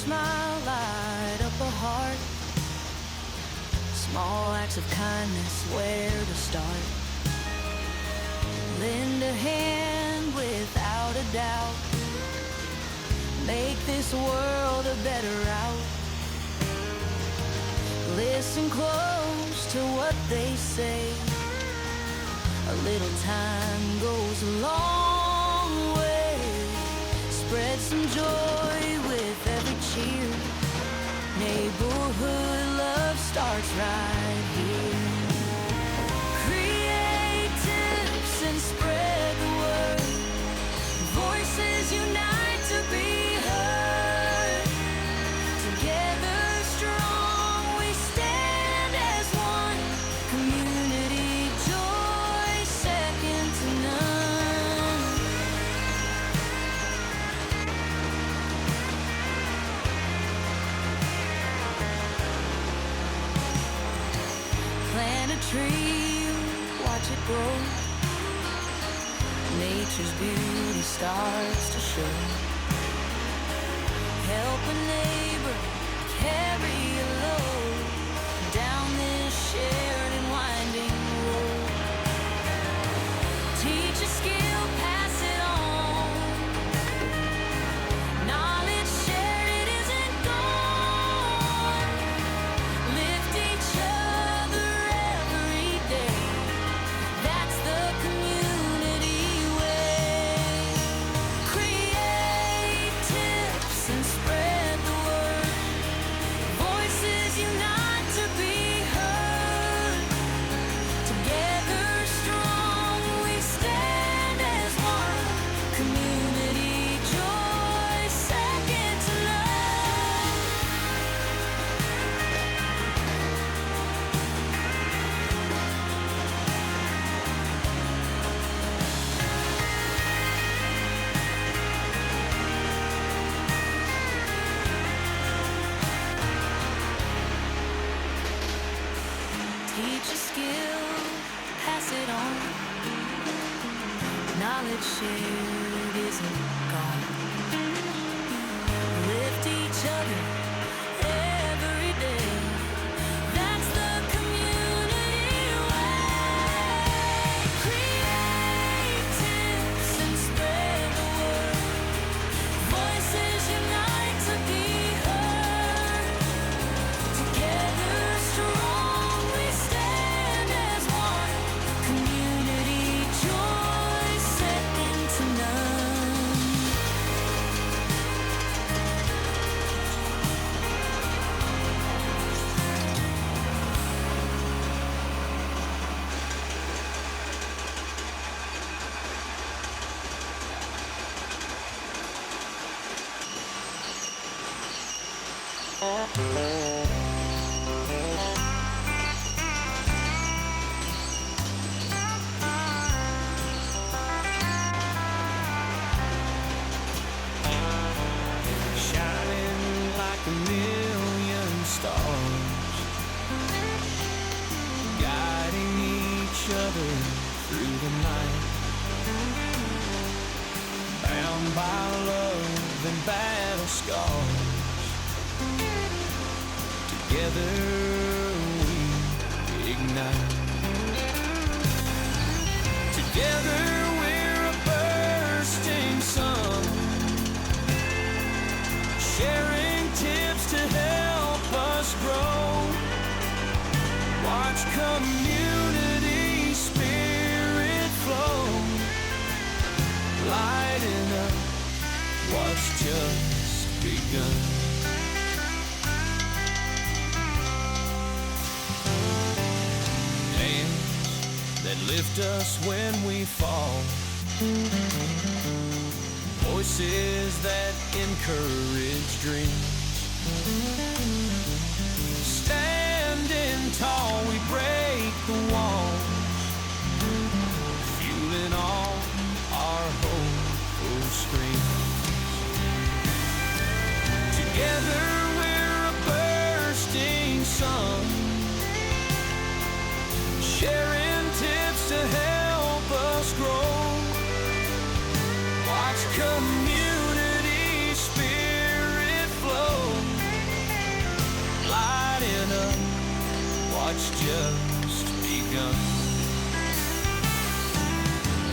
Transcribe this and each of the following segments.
smile light up a heart. Small acts of kindness, where to start? Lend a hand without a doubt. Make this world a better route. Listen close to what they say. A little time goes a long way. Spread some joy with every cheer. Neighborhood love starts right here. Create tips and spread the word. Voices unite to be heard. Together strong we stand as one. Community joy second to none. Plant a tree, watch it grow. Nature's beauty starts to show. Help a neighbor carry a load down this shared and winding road. Teach a skill, pass it on. Knowledge shared, it isn't gone. Lift each other every day. That's the community way. Create tips and spread the word. Voices unite to be heard. Together strong we stand as one. Community joy second to none. Teach a skill, pass it on. Knowledge shared isn't gone. Lift each other every day. That's the community way. Create tips and spread the word. Voices unite to be heard. Together strong we stand as one. Community joy second to none. Shining like a million stars, guiding each other through the night, bound by love and battle scars. Together we ignite. Together we're a bursting sun, sharing tips to help us grow. Watch community spirit flow, lighting up what's just begun. Hands that lift us when we fall, voices that encourage dreams. Standing tall, we break the walls, fueling all our hopeful screams. Together we're a bursting sun, sharing tips to help us grow. Watch community spirit flow, it's just begun.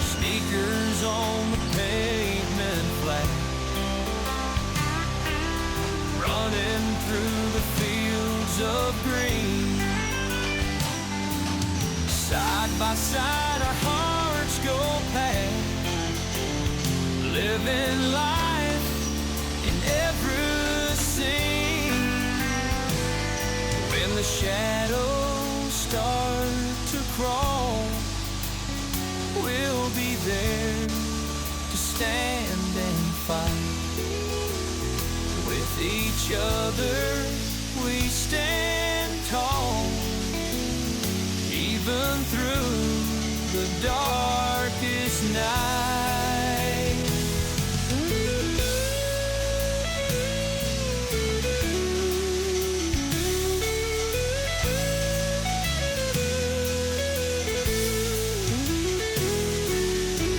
Sneakers on the pavement flat, running through the fields of green. Side by side our hearts go past, living life in every scene. When the shadows start to crawl, we'll be there to stand and fight. With each other we stand tall, even through the darkest night.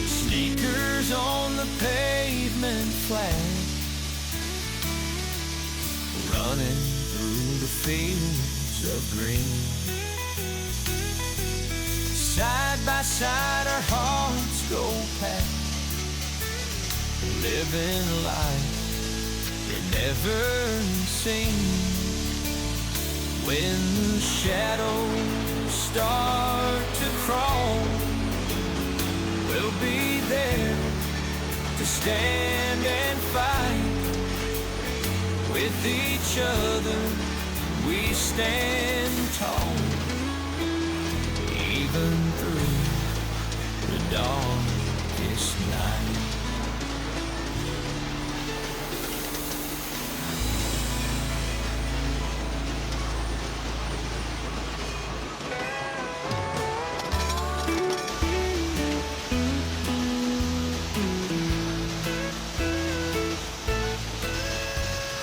Sneakers on the pavement flat, running through the fields of green. Side by side our hearts go past, living life they never seen. When the shadows start to crawl, we'll be there to stand and fight. With each other we stand tall, even through the darkest night.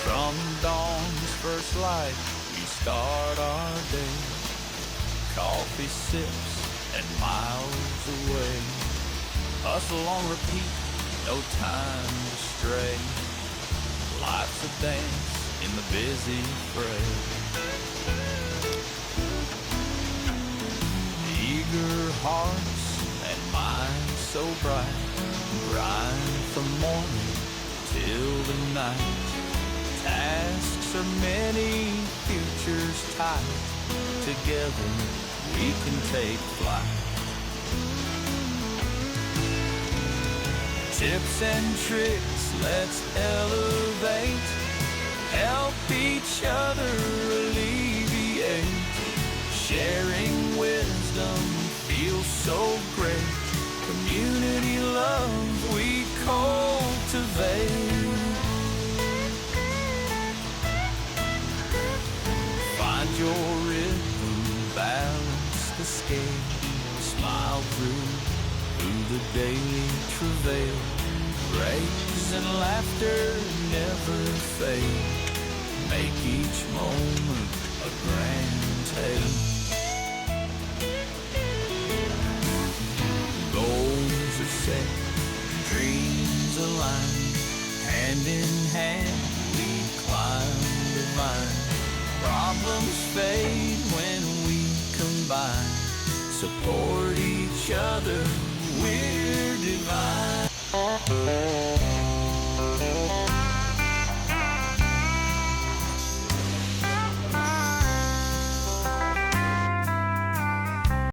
From dawn's first light we start our day, coffee sips and miles away. Hustle on repeat, no time to stray. Life's a dance in the busy fray. Eager hearts and minds so bright, grind from morning till the night. Tasks are many, futures tight. Together we can take flight. Tips and tricks, let's elevate. Help each other alleviate. Sharing wisdom feels so great. Community love we cultivate. Find your rhythm, balance the scale. Smile through the daily travail. Praise and laughter never fade. Make each moment a grand tale. Goals are set, dreams align. Hand in hand we climb the vine. Problems fade when we combine. Support each other, we're divine.